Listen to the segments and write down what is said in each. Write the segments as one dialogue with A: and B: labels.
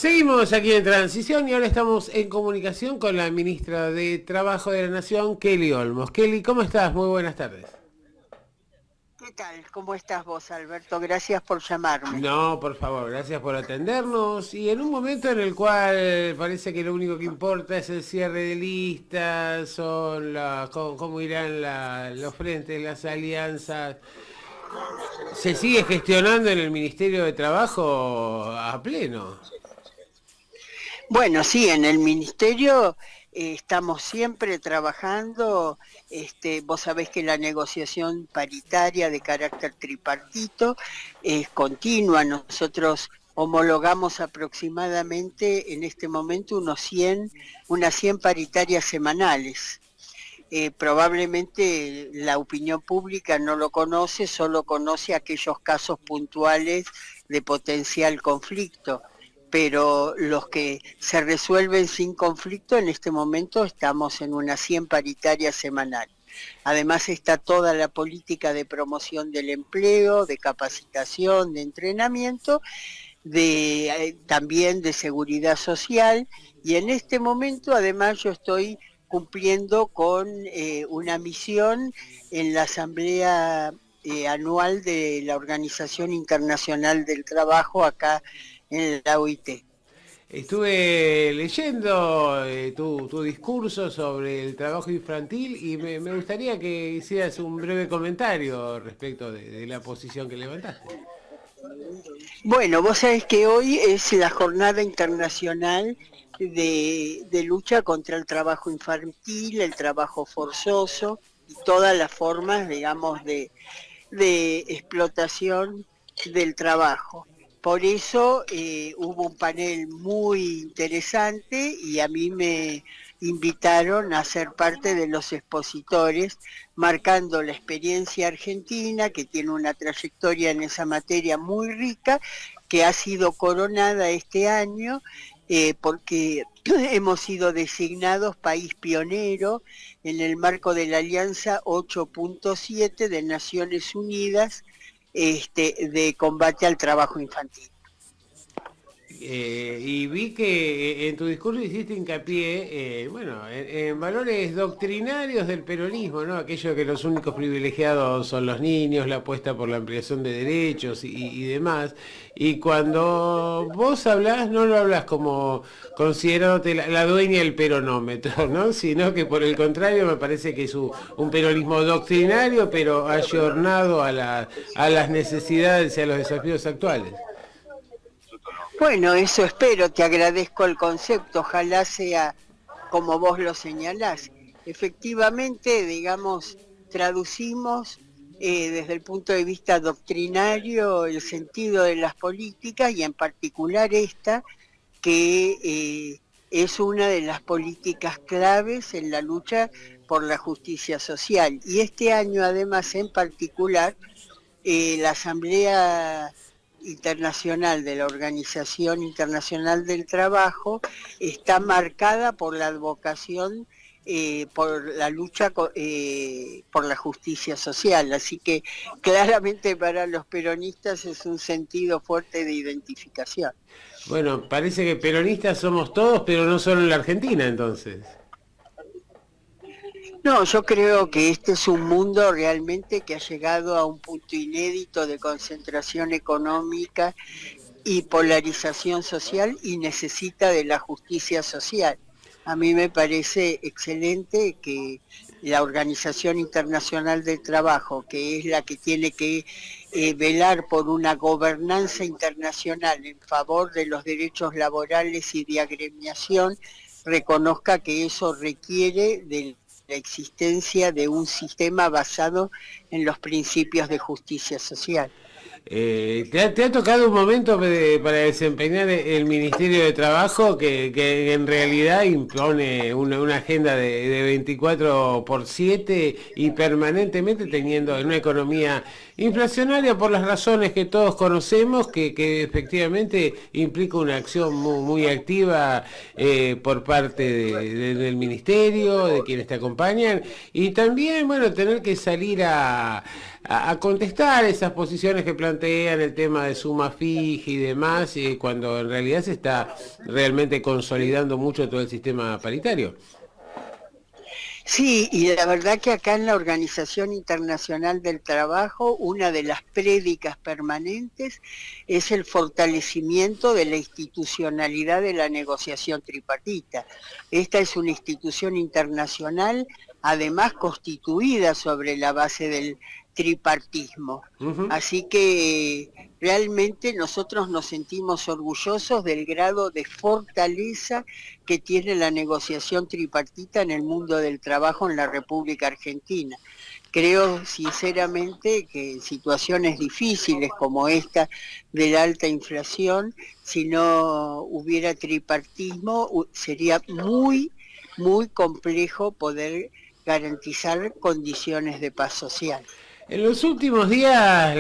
A: Seguimos aquí en Transición y ahora estamos en comunicación con la ministra de Trabajo de la Nación, Kelly Olmos. Kelly, ¿cómo estás? Muy buenas tardes.
B: ¿Qué tal? ¿Cómo estás vos, Alberto? Gracias por llamarme.
A: No, por favor, gracias por atendernos. Y en un momento en el cual parece que lo único que importa es el cierre de listas, cómo irán los frentes, las alianzas, ¿se sigue gestionando en el Ministerio de Trabajo a pleno?
B: Bueno, sí, en el ministerio estamos siempre trabajando. Vos sabés que la negociación paritaria de carácter tripartito es continua. Nosotros homologamos aproximadamente en este momento unas 100 paritarias semanales. Probablemente la opinión pública no lo conoce, solo conoce aquellos casos puntuales de potencial conflicto, pero los que se resuelven sin conflicto, en este momento estamos en unas 100 paritarias semanales. Además está toda la política de promoción del empleo, de capacitación, de entrenamiento, también de seguridad social, y en este momento además yo estoy cumpliendo con una misión en la Asamblea Anual de la Organización Internacional del Trabajo acá en la OIT.
A: Estuve leyendo tu discurso sobre el trabajo infantil y me gustaría que hicieras un breve comentario respecto de la posición que levantaste.
B: Bueno, vos sabés que hoy es la Jornada Internacional de lucha contra el trabajo infantil, el trabajo forzoso y todas las formas, digamos, de explotación del trabajo. Por eso hubo un panel muy interesante y a mí me invitaron a ser parte de los expositores, marcando la experiencia argentina, que tiene una trayectoria en esa materia muy rica, que ha sido coronada este año porque hemos sido designados país pionero en el marco de la Alianza 8.7 de Naciones Unidas de combate al trabajo infantil.
A: Y vi que en tu discurso hiciste hincapié, bueno, en valores doctrinarios del peronismo, ¿no? Aquello que los únicos privilegiados son los niños, la apuesta por la ampliación de derechos y demás. Y cuando vos hablás, no lo hablás como considerándote la dueña del peronómetro, ¿no? Sino que por el contrario me parece que es un peronismo doctrinario, pero ayornado a las necesidades y a los desafíos actuales.
B: Bueno, eso espero, te agradezco el concepto, ojalá sea como vos lo señalás. Efectivamente, digamos, traducimos desde el punto de vista doctrinario el sentido de las políticas y en particular esta, que es una de las políticas claves en la lucha por la justicia social. Y este año, además, en particular, la Asamblea Internacional de la Organización Internacional del Trabajo está marcada por la advocación por la lucha por la justicia social, así que claramente para los peronistas es un sentido fuerte de identificación.
A: Bueno, parece que peronistas somos todos, pero no solo en la Argentina, entonces.
B: No, yo creo que este es un mundo realmente que ha llegado a un punto inédito de concentración económica y polarización social y necesita de la justicia social. A mí me parece excelente que la Organización Internacional del Trabajo, que es la que tiene que velar por una gobernanza internacional en favor de los derechos laborales y de agremiación, reconozca que eso requiere de la existencia de un sistema basado en los principios de justicia social.
A: ¿Te ha tocado un momento para desempeñar el Ministerio de Trabajo que en realidad impone una agenda de 24/7 y permanentemente teniendo en una economía inflacionaria por las razones que todos conocemos, que efectivamente implica una acción muy activa por parte del Ministerio, de quienes te acompañan, y también, bueno, tener que salir a contestar esas posiciones que plantean el tema de suma fija y demás, cuando en realidad se está realmente consolidando mucho todo el sistema paritario.
B: Sí, y la verdad que acá en la Organización Internacional del Trabajo, una de las prédicas permanentes es el fortalecimiento de la institucionalidad de la negociación tripartita. Esta es una institución internacional, además constituida sobre la base del tripartismo.
A: Ujú.
B: Así que realmente nosotros nos sentimos orgullosos del grado de fortaleza que tiene la negociación tripartita en el mundo del trabajo en la República Argentina. Creo sinceramente que en situaciones difíciles como esta de la alta inflación, si no hubiera tripartismo, sería muy complejo poder garantizar condiciones de paz social.
A: En los últimos días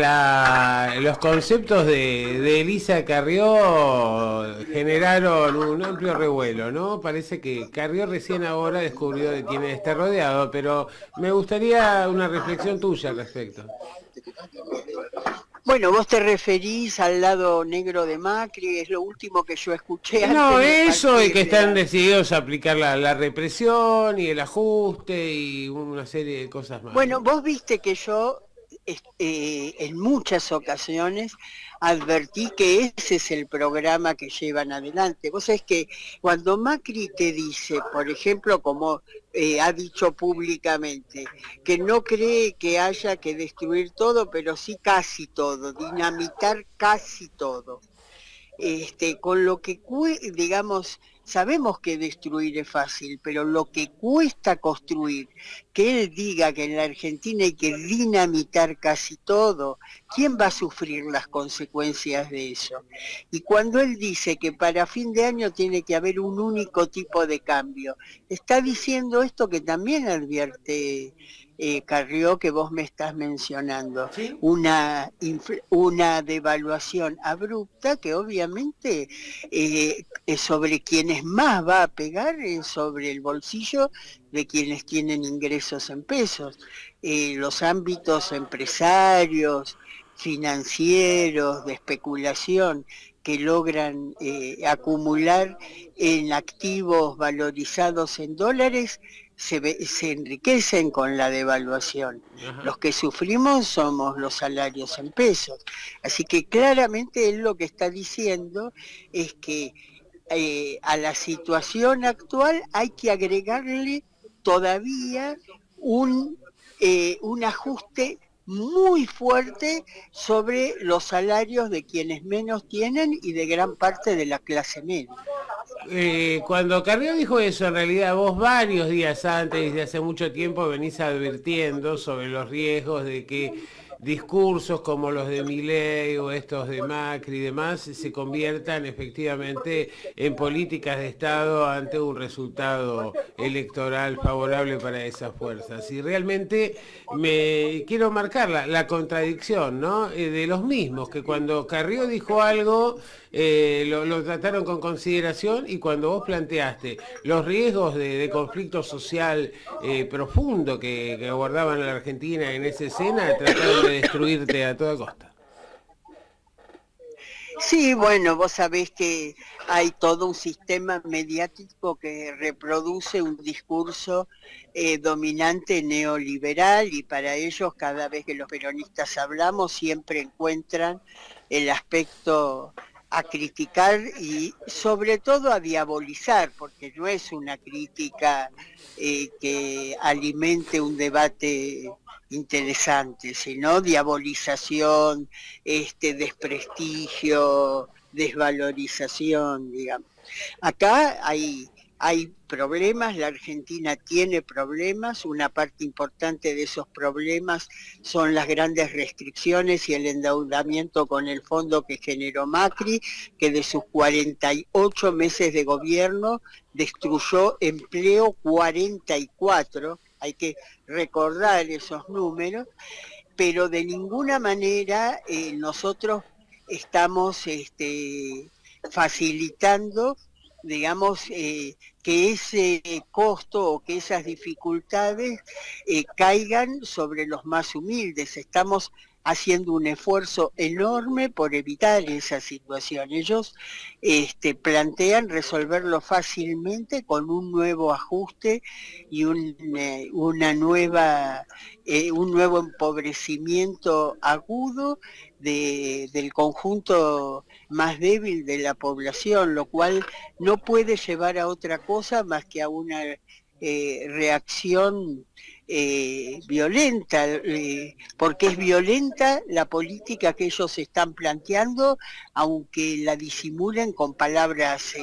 A: los conceptos de Elisa Carrió generaron un amplio revuelo, ¿no? Parece que Carrió recién ahora descubrió de quién está rodeado, pero me gustaría una reflexión tuya al respecto.
B: Bueno, vos te referís al lado negro de Macri, es lo último que yo escuché
A: No,
B: antes de
A: eso y
B: partir
A: que
B: de
A: están
B: la...
A: decididos a aplicar la represión y el ajuste y una serie de cosas más,
B: Bueno,
A: ¿no?
B: vos viste que yo en muchas ocasiones advertí que ese es el programa que llevan adelante. Vos sabés que cuando Macri te dice, por ejemplo, como ha dicho públicamente, que no cree que haya que destruir todo, pero sí casi todo, dinamitar casi todo. Con lo que, digamos, sabemos que destruir es fácil, pero lo que cuesta construir, que él diga que en la Argentina hay que dinamitar casi todo, ¿quién va a sufrir las consecuencias de eso? Y cuando él dice que para fin de año tiene que haber un único tipo de cambio, está diciendo esto que también advierte Carrió, que vos me estás mencionando,
A: Sí.
B: una devaluación abrupta que obviamente sobre quienes más va a pegar es sobre el bolsillo de quienes tienen ingresos en pesos. Los ámbitos empresarios, financieros, de especulación, que logran acumular en activos valorizados en dólares, se enriquecen con la devaluación.
A: Ajá.
B: Los que sufrimos somos los salarios en pesos. Así que claramente él lo que está diciendo es que a la situación actual hay que agregarle todavía un ajuste muy fuerte sobre los salarios de quienes menos tienen y de gran parte de la clase media.
A: Cuando Carrió dijo eso, en realidad vos varios días antes, desde hace mucho tiempo, venís advirtiendo sobre los riesgos de que discursos como los de Milei o estos de Macri y demás se conviertan efectivamente en políticas de Estado ante un resultado electoral favorable para esas fuerzas. Y realmente me quiero marcar la contradicción, ¿no? De los mismos, que cuando Carrió dijo algo, lo trataron con consideración y cuando vos planteaste los riesgos de conflicto social profundo que aguardaban a la Argentina en esa escena, trataron de destruirte a toda costa.
B: Sí, bueno, vos sabés que hay todo un sistema mediático que reproduce un discurso dominante neoliberal y para ellos cada vez que los peronistas hablamos siempre encuentran el aspecto a criticar y sobre todo a diabolizar, porque no es una crítica que alimente un debate interesante, sino diabolización, desprestigio, desvalorización, digamos. Acá hay problemas, la Argentina tiene problemas, una parte importante de esos problemas son las grandes restricciones y el endeudamiento con el fondo que generó Macri, que de sus 48 meses de gobierno destruyó empleo 44, hay que recordar esos números, pero de ninguna manera nosotros estamos facilitando digamos, que ese costo o que esas dificultades caigan sobre los más humildes. Estamos haciendo un esfuerzo enorme por evitar esa situación. Ellos plantean resolverlo fácilmente con un nuevo ajuste y una nueva, un nuevo empobrecimiento agudo del conjunto más débil de la población, lo cual no puede llevar a otra cosa más que a una reacción violenta, porque es violenta la política que ellos están planteando, aunque la disimulen con palabras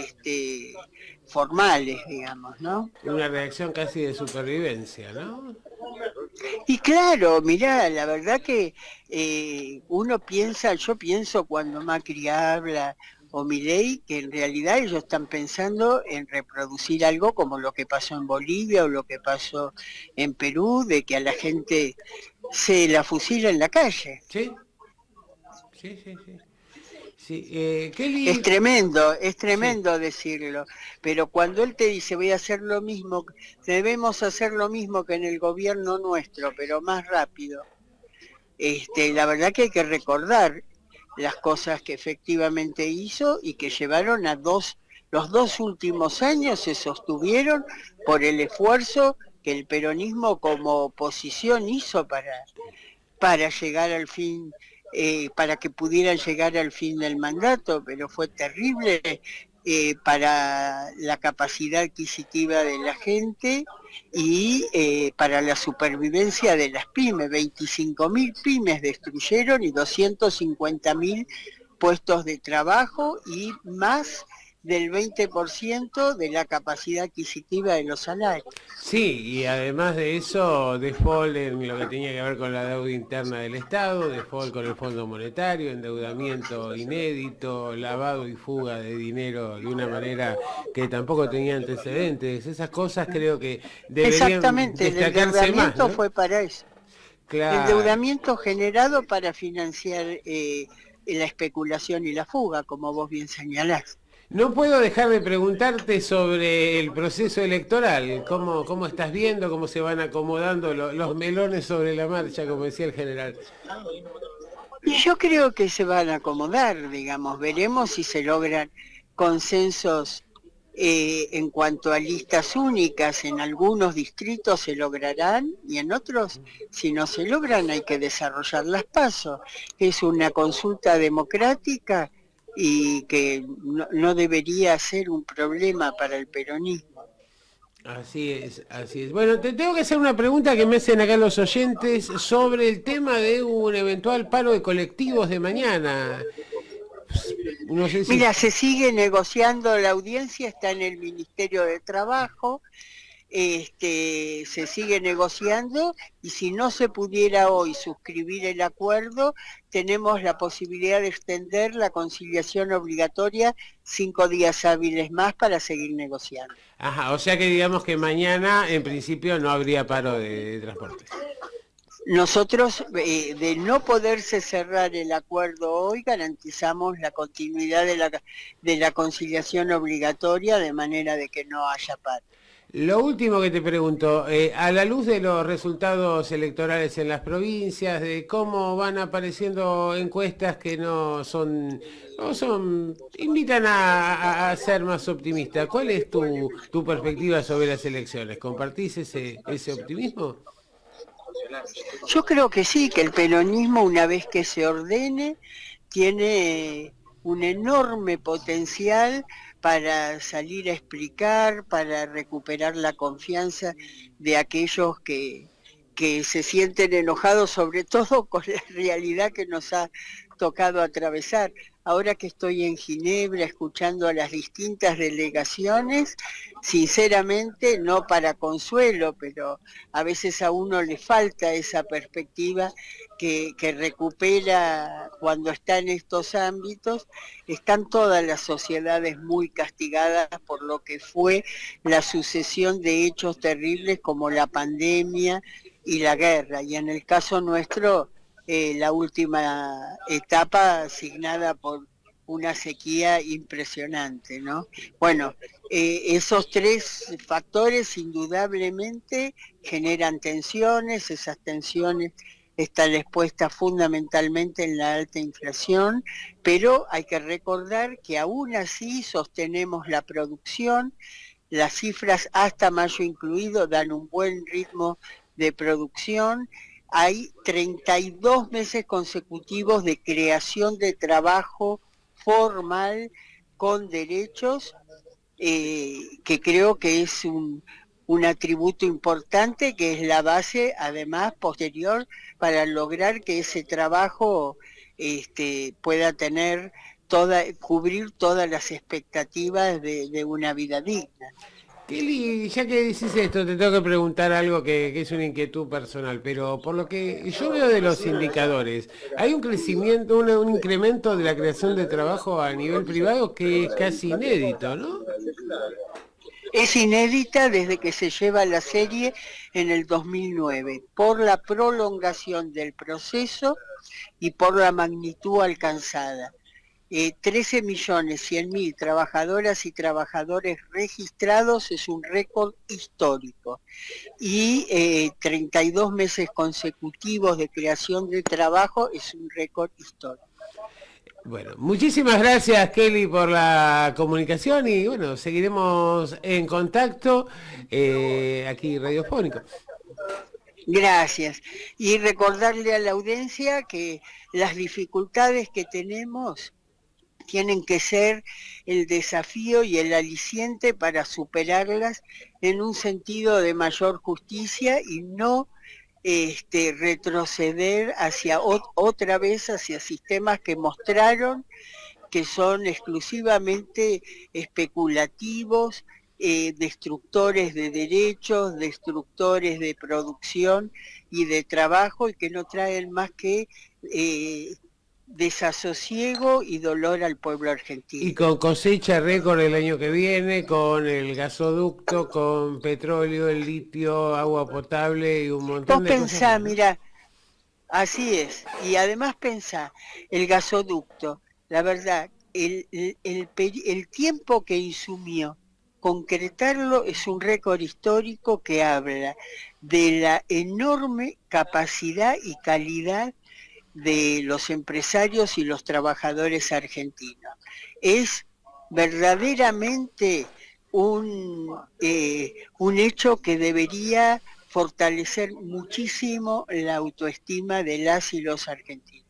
B: formales, digamos, ¿no?
A: Una reacción casi de supervivencia, ¿no?
B: Y claro, mirá, la verdad que uno piensa, yo pienso cuando Macri habla o Milei, que en realidad ellos están pensando en reproducir algo como lo que pasó en Bolivia o lo que pasó en Perú, de que a la gente se la fusila en la calle.
A: Sí, sí, sí, sí. Sí,
B: Es
A: sí.
B: tremendo decirlo, pero cuando él te dice voy a hacer lo mismo, debemos hacer lo mismo que en el gobierno nuestro, pero más rápido. La verdad que hay que recordar las cosas que efectivamente hizo y que llevaron a los 2 últimos años se sostuvieron por el esfuerzo que el peronismo como oposición hizo para llegar al fin, para que pudieran llegar al fin del mandato, pero fue terrible para la capacidad adquisitiva de la gente y para la supervivencia de las pymes. 25.000 pymes destruyeron y 250.000 puestos de trabajo y más del 20% de la capacidad adquisitiva de los salarios.
A: Sí, y además de eso, default en lo que tenía que ver con la deuda interna del Estado, default con el Fondo Monetario, endeudamiento inédito, lavado y fuga de dinero de una manera que tampoco tenía antecedentes. Esas cosas creo que deberían
B: Exactamente, el
A: destacarse más,
B: endeudamiento
A: ¿no?
B: fue para eso.
A: Claro.
B: Endeudamiento generado para financiar la especulación y la fuga, como vos bien señalás.
A: No puedo dejar de preguntarte sobre el proceso electoral, cómo estás viendo, cómo se van acomodando los melones sobre la marcha, como decía el general.
B: Y yo creo que se van a acomodar, digamos, veremos si se logran consensos en cuanto a listas únicas. En algunos distritos se lograrán y en otros, si no se logran, hay que desarrollar las PASO. Es una consulta democrática y que no debería ser un problema para el peronismo.
A: Así es, así es. Bueno, te tengo que hacer una pregunta que me hacen acá los oyentes sobre el tema de un eventual paro de colectivos de mañana. No sé si...
B: Mira, se sigue negociando, la audiencia está en el Ministerio de Trabajo, se sigue negociando y si no se pudiera hoy suscribir el acuerdo, tenemos la posibilidad de extender la conciliación obligatoria 5 días hábiles más para seguir negociando.
A: Ajá, o sea que digamos que mañana en principio no habría paro de transporte.
B: Nosotros, de no poderse cerrar el acuerdo hoy, garantizamos la continuidad de la conciliación obligatoria de manera de que no haya paro.
A: Lo último que te pregunto, a la luz de los resultados electorales en las provincias, de cómo van apareciendo encuestas que invitan a ser más optimista, ¿cuál es tu perspectiva sobre las elecciones? ¿Compartís ese optimismo?
B: Yo creo que sí, que el peronismo, una vez que se ordene, tiene un enorme potencial para salir a explicar, para recuperar la confianza de aquellos que se sienten enojados, sobre todo con la realidad que nos ha tocado atravesar. Ahora que estoy en Ginebra escuchando a las distintas delegaciones, sinceramente, no para consuelo, pero a veces a uno le falta esa perspectiva que recupera cuando está en estos ámbitos. Están todas las sociedades muy castigadas por lo que fue la sucesión de hechos terribles como la pandemia y la guerra, y en el caso nuestro, la última etapa asignada por una sequía impresionante, ¿no? Bueno, esos tres factores indudablemente generan tensiones, esas tensiones están expuestas fundamentalmente en la alta inflación, pero hay que recordar que aún así sostenemos la producción, las cifras hasta mayo incluido dan un buen ritmo de producción, hay 32 meses consecutivos de creación de trabajo formal con derechos, que creo que es un atributo importante, que es la base, además, posterior, para lograr que ese trabajo pueda tener cubrir todas las expectativas de una vida digna.
A: Kelly, ya que decís esto, te tengo que preguntar algo que es una inquietud personal, pero por lo que yo veo de los indicadores, hay un crecimiento, un incremento de la creación de trabajo a nivel privado que es casi inédito, ¿no?
B: Es inédita desde que se lleva la serie en el 2009, por la prolongación del proceso y por la magnitud alcanzada. 13.100.000 trabajadoras y trabajadores registrados es un récord histórico, y 32 meses consecutivos de creación de trabajo es un récord histórico.
A: Bueno, muchísimas gracias Kelly por la comunicación y bueno, seguiremos en contacto aquí radiofónico.
B: Gracias. Y recordarle a la audiencia que las dificultades que tenemos tienen que ser el desafío y el aliciente para superarlas en un sentido de mayor justicia y no retroceder otra vez hacia sistemas que mostraron que son exclusivamente especulativos, destructores de derechos, destructores de producción y de trabajo, y que no traen más que desasosiego y dolor al pueblo argentino.
A: Y con cosecha récord el año que viene, con el gasoducto, con petróleo, el litio, agua potable y un montón de cosas más, ¿no?
B: Mira, así es. Y además pensá, el gasoducto, la verdad, el tiempo que insumió concretarlo es un récord histórico que habla de la enorme capacidad y calidad de los empresarios y los trabajadores argentinos. Es verdaderamente un hecho que debería fortalecer muchísimo la autoestima de las y los argentinos.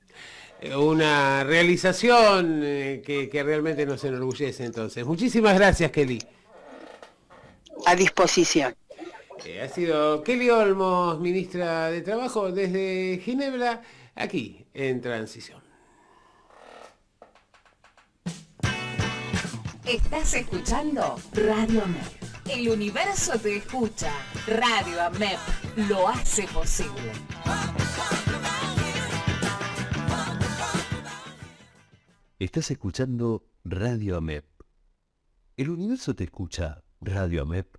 A: Una realización que realmente nos enorgullece entonces. Muchísimas gracias, Kelly.
B: A disposición.
A: Ha sido Kelly Olmos, ministra de Trabajo, desde Ginebra, aquí en Transición.
C: Estás escuchando Radio AMEP. El universo te escucha. Radio AMEP lo hace posible.
D: Estás escuchando Radio AMEP. El universo te escucha. Radio AMEP